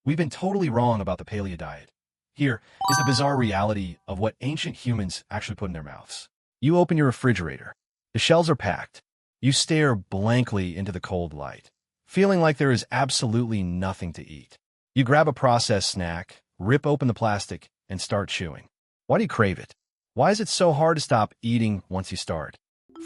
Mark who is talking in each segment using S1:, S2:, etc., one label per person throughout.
S1: We've been totally wrong about the paleo diet. Here is the bizarre reality of what ancient humans actually put in their mouths. You open your refrigerator. The shelves are packed. You stare blankly into the cold light, feeling like there is absolutely nothing to eat. You grab a processed snack, rip open the plastic, and start chewing. Why do you crave it? Why is it so hard to stop eating once you start?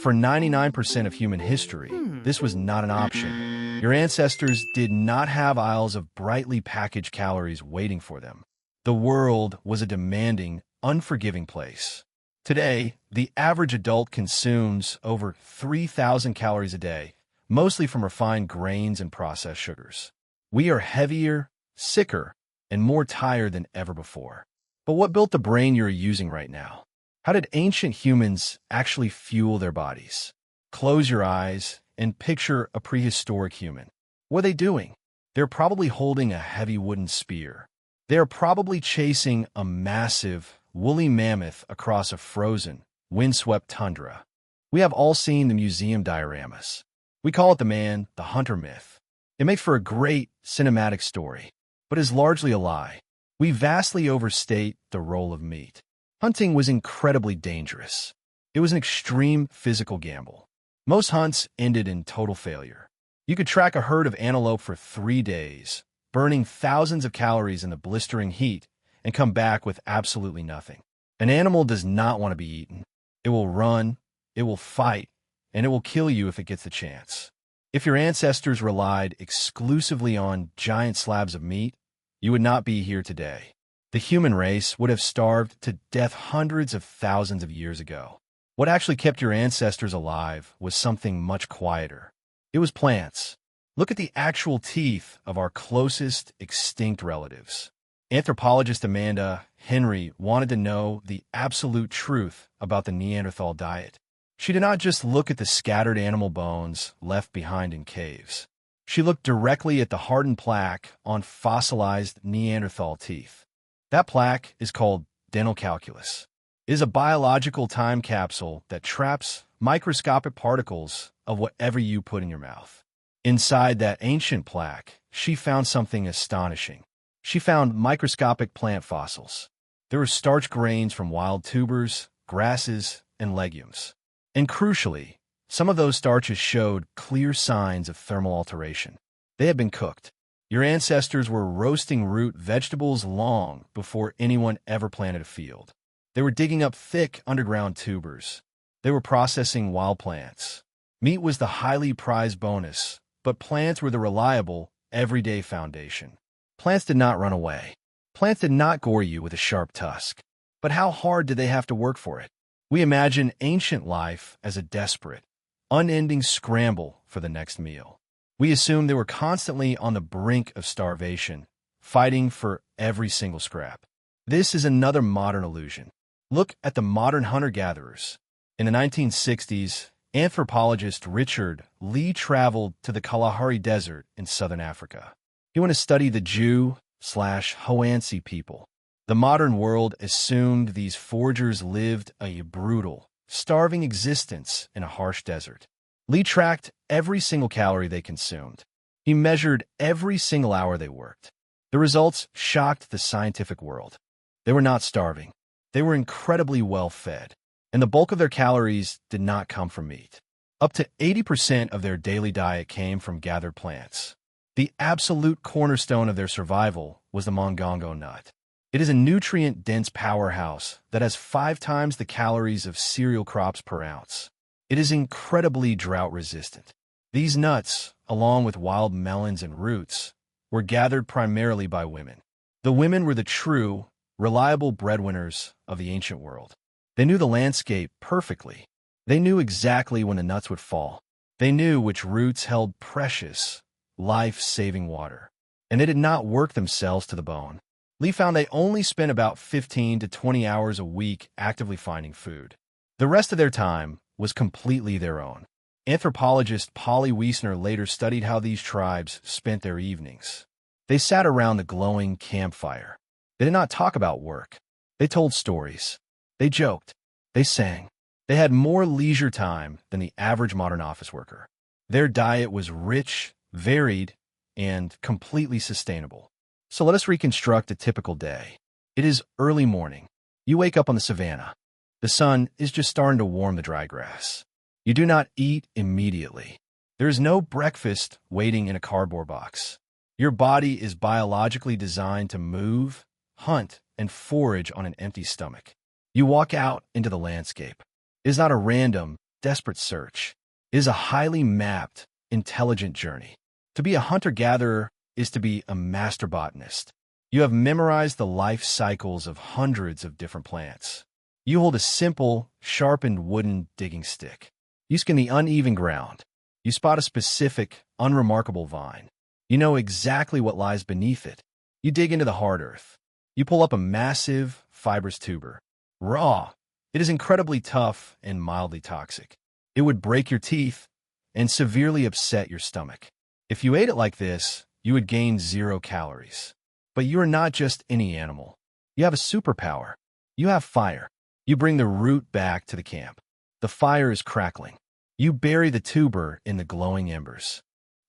S1: For 99% of human history, this was not an option. Your ancestors did not have aisles of brightly packaged calories waiting for them. The world was a demanding, unforgiving place. Today, the average adult consumes over 3,000 calories a day, mostly from refined grains and processed sugars. We are heavier, sicker, and more tired than ever before. But what built the brain you're using right now? How did ancient humans actually fuel their bodies? Close your eyes and picture a prehistoric human. What are they doing? They're probably holding a heavy wooden spear. They're probably chasing a massive, woolly mammoth across a frozen, windswept tundra. We have all seen the museum dioramas. We call it the man, the hunter myth. It makes for a great cinematic story, but is largely a lie. We vastly overstate the role of meat. Hunting was incredibly dangerous. It was an extreme physical gamble. Most hunts ended in total failure. You could track a herd of antelope for 3 days, burning thousands of calories in the blistering heat, and come back with absolutely nothing. An animal does not want to be eaten. It will run, it will fight, and it will kill you if it gets the chance. If your ancestors relied exclusively on giant slabs of meat, you would not be here today. The human race would have starved to death hundreds of thousands of years ago. What actually kept your ancestors alive was something much quieter. It was plants. Look at the actual teeth of our closest extinct relatives. Anthropologist Amanda Henry wanted to know the absolute truth about the Neanderthal diet. She did not just look at the scattered animal bones left behind in caves. She looked directly at the hardened plaque on fossilized Neanderthal teeth. That plaque is called dental calculus. It is a biological time capsule that traps microscopic particles of whatever you put in your mouth. Inside that ancient plaque, she found something astonishing. She found microscopic plant fossils. There were starch grains from wild tubers, grasses, and legumes. And crucially, some of those starches showed clear signs of thermal alteration. They had been cooked. Your ancestors were roasting root vegetables long before anyone ever planted a field. They were digging up thick underground tubers. They were processing wild plants. Meat was the highly prized bonus, but plants were the reliable, everyday foundation. Plants did not run away. Plants did not gore you with a sharp tusk. But how hard did they have to work for it? We imagine ancient life as a desperate, unending scramble for the next meal. We assume they were constantly on the brink of starvation, fighting for every single scrap. This is another modern illusion. Look at the modern hunter-gatherers. In the 1960s, anthropologist Richard Lee traveled to the Kalahari Desert in southern Africa. He wanted to study the Jew/Hoansi people. The modern world assumed these foragers lived a brutal, starving existence in a harsh desert. Lee tracked every single calorie they consumed. He measured every single hour they worked. The results shocked the scientific world. They were not starving. They were incredibly well fed, and the bulk of their calories did not come from meat. Up to 80% of their daily diet came from gathered plants. The absolute cornerstone of their survival was the mongongo nut. It is a nutrient-dense powerhouse that has 5 times the calories of cereal crops per ounce. It is incredibly drought-resistant. These nuts, along with wild melons and roots, were gathered primarily by women. The women were the true, reliable breadwinners of the ancient world. They knew the landscape perfectly. They knew exactly when the nuts would fall. They knew which roots held precious, life-saving water. And they did not work themselves to the bone. Lee found they only spent about 15 to 20 hours a week actively finding food. The rest of their time was completely their own. Anthropologist Polly Wiesner later studied how these tribes spent their evenings. They sat around the glowing campfire. They did not talk about work. They told stories. They joked. They sang. They had more leisure time than the average modern office worker. Their diet was rich, varied, and completely sustainable. So let us reconstruct a typical day. It is early morning. You wake up on the savannah. The sun is just starting to warm the dry grass. You do not eat immediately. There is no breakfast waiting in a cardboard box. Your body is biologically designed to move, hunt, and forage on an empty stomach. You walk out into the landscape. It is not a random, desperate search. It is a highly mapped, intelligent journey. To be a hunter-gatherer is to be a master botanist. You have memorized the life cycles of hundreds of different plants. You hold a simple, sharpened wooden digging stick. You scan the uneven ground. You spot a specific, unremarkable vine. You know exactly what lies beneath it. You dig into the hard earth. You pull up a massive, fibrous tuber. Raw, it is incredibly tough and mildly toxic. It would break your teeth and severely upset your stomach. If you ate it like this, you would gain 0 calories. But you are not just any animal. You have a superpower. You have fire. You bring the root back to the camp. The fire is crackling. You bury the tuber in the glowing embers.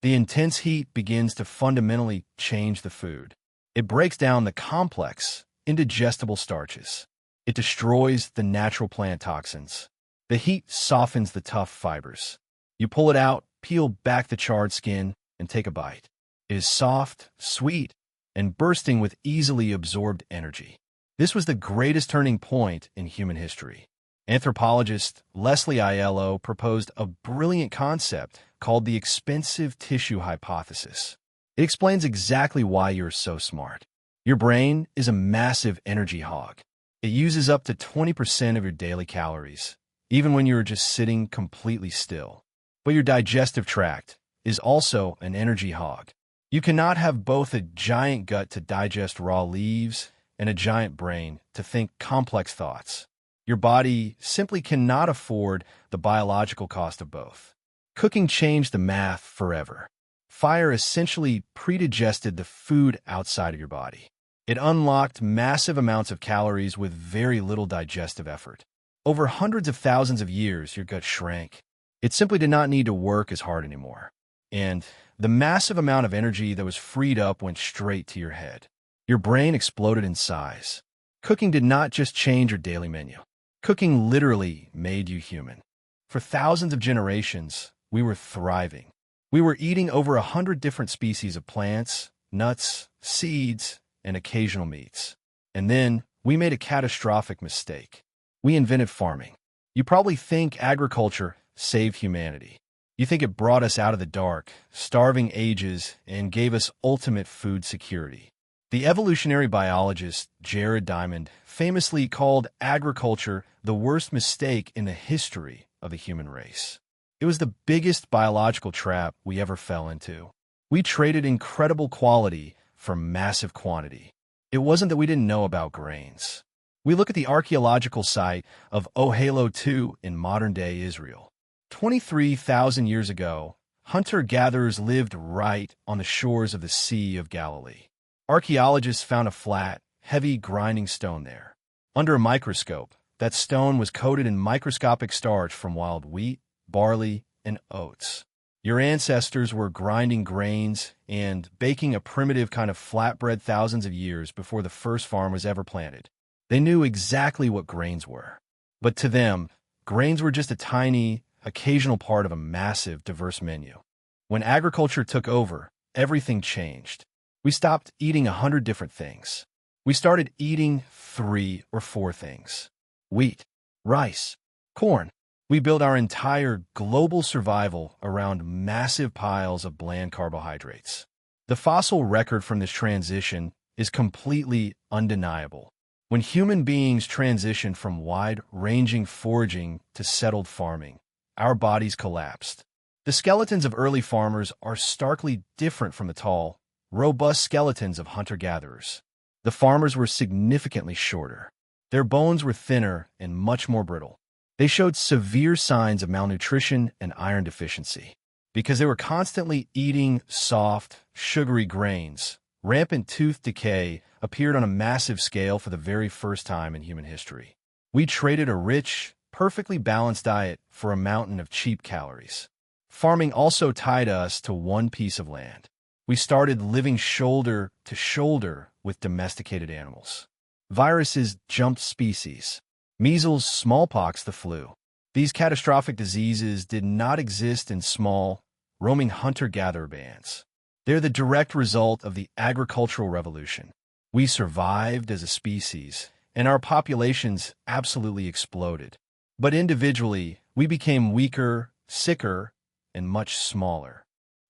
S1: The intense heat begins to fundamentally change the food. It breaks down the complex, indigestible starches. It destroys the natural plant toxins. The heat softens the tough fibers. You pull it out, peel back the charred skin, and take a bite. It is soft, sweet, and bursting with easily absorbed energy. This was the greatest turning point in human history. Anthropologist Leslie Aiello proposed a brilliant concept called the expensive tissue hypothesis. It explains exactly why you're so smart. Your brain is a massive energy hog. It uses up to 20% of your daily calories, even when you're just sitting completely still. But your digestive tract is also an energy hog. You cannot have both a giant gut to digest raw leaves and a giant brain to think complex thoughts. Your body simply cannot afford the biological cost of both. Cooking changed the math forever. Fire essentially predigested the food outside of your body. It unlocked massive amounts of calories with very little digestive effort. Over hundreds of thousands of years, your gut shrank. It simply did not need to work as hard anymore. And the massive amount of energy that was freed up went straight to your head. Your brain exploded in size. Cooking did not just change your daily menu. Cooking literally made you human. For thousands of generations, we were thriving. We were eating over 100 different species of plants, nuts, seeds, and occasional meats. And then we made a catastrophic mistake. We invented farming. You probably think agriculture saved humanity. You think it brought us out of the dark, starving ages, and gave us ultimate food security. The evolutionary biologist Jared Diamond famously called agriculture the worst mistake in the history of the human race. It was the biggest biological trap we ever fell into. We traded incredible quality for massive quantity. It wasn't that we didn't know about grains. We look at the archaeological site of Ohalo II in modern-day Israel. 23,000 years ago, hunter-gatherers lived right on the shores of the Sea of Galilee. Archaeologists found a flat, heavy grinding stone there. Under a microscope, that stone was coated in microscopic starch from wild wheat, barley, and oats. Your ancestors were grinding grains and baking a primitive kind of flatbread thousands of years before the first farm was ever planted. They knew exactly what grains were. But to them, grains were just a tiny, occasional part of a massive, diverse menu. When agriculture took over, everything changed. We stopped eating 100 different things. We started eating 3 or 4 things. Wheat, rice, corn. We built our entire global survival around massive piles of bland carbohydrates. The fossil record from this transition is completely undeniable. When human beings transitioned from wide-ranging foraging to settled farming, our bodies collapsed. The skeletons of early farmers are starkly different from the tall, robust skeletons of hunter-gatherers. The farmers were significantly shorter. Their bones were thinner and much more brittle. They showed severe signs of malnutrition and iron deficiency. Because they were constantly eating soft, sugary grains, rampant tooth decay appeared on a massive scale for the very first time in human history. We traded a rich, perfectly balanced diet for a mountain of cheap calories. Farming also tied us to one piece of land. We started living shoulder to shoulder with domesticated animals. Viruses jumped species. Measles, smallpox, the flu. These catastrophic diseases did not exist in small, roaming hunter-gatherer bands. They're the direct result of the agricultural revolution. We survived as a species, and our populations absolutely exploded. But individually, we became weaker, sicker, and much smaller.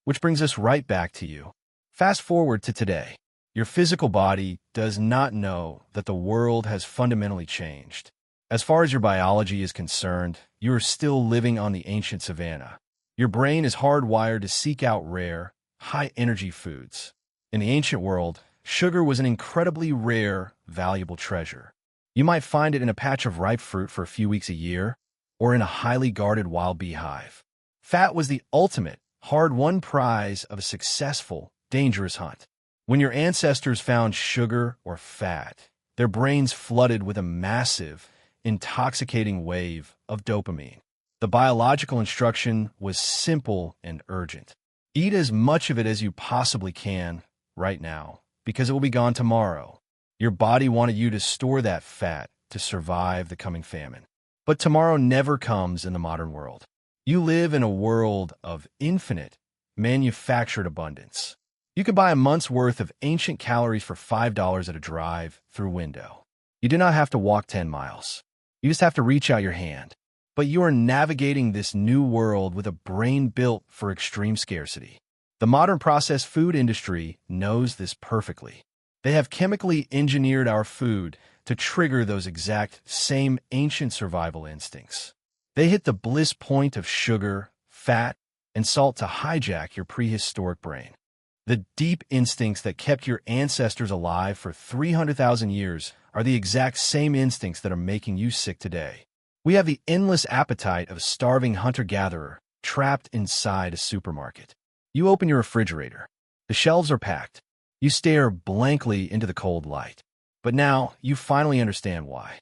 S1: Which brings us right back to you. Fast forward to today. Your physical body does not know that the world has fundamentally changed. As far as your biology is concerned, you are still living on the ancient savanna. Your brain is hardwired to seek out rare, high-energy foods. In the ancient world, sugar was an incredibly rare, valuable treasure. You might find it in a patch of ripe fruit for a few weeks a year, or in a highly guarded wild beehive. Fat was the ultimate, hard-won prize of a successful, dangerous hunt. When your ancestors found sugar or fat, their brains flooded with a massive, intoxicating wave of dopamine. The biological instruction was simple and urgent. Eat as much of it as you possibly can right now, because it will be gone tomorrow. Your body wanted you to store that fat to survive the coming famine. But tomorrow never comes in the modern world. You live in a world of infinite, manufactured abundance. You can buy a month's worth of ancient calories for $5 at a drive-through window. You do not have to walk 10 miles. You just have to reach out your hand. But you are navigating this new world with a brain built for extreme scarcity. The modern processed food industry knows this perfectly. They have chemically engineered our food to trigger those exact same ancient survival instincts. They hit the bliss point of sugar, fat, and salt to hijack your prehistoric brain. The deep instincts that kept your ancestors alive for 300,000 years are the exact same instincts that are making you sick today. We have the endless appetite of a starving hunter-gatherer trapped inside a supermarket. You open your refrigerator. The shelves are packed. You stare blankly into the cold light. But now, you finally understand why.